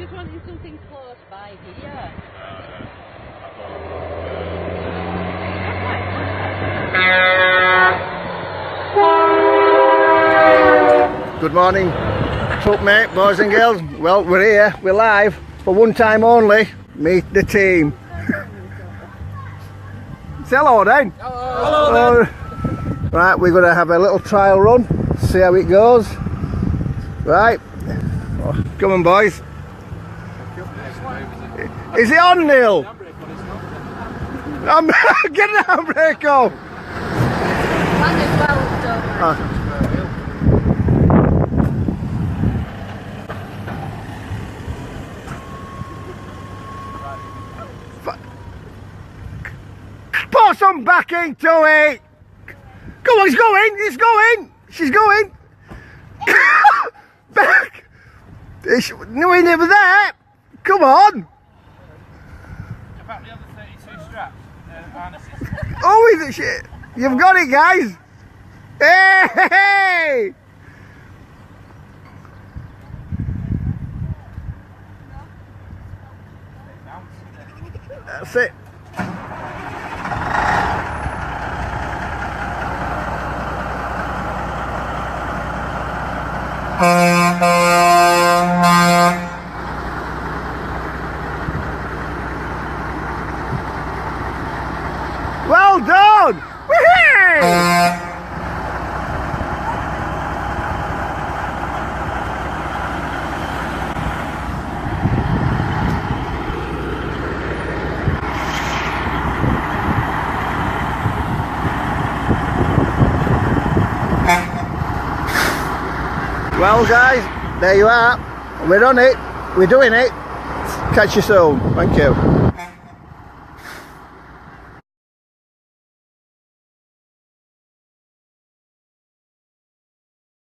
just wanted something close by here. Good morning, truck mate, boys and girls. Well, we're here, we're live for one time only. Meet the team. Say hello then. Hello then. Right, we're going to have a little trial run, see how it goes. Right, come on boys. Is it on, Neil? Get the handbrake off. Put some back into it. Come on, it's going, she's going. Back. No, we never there. Come on. About the other 32 straps, harnesses. Oh, is it shit? You've got it, guys. Hey! That's it. Well done! Woohoo! Well guys, there you are. We're on it. We're doing it. Catch you soon. Thank you.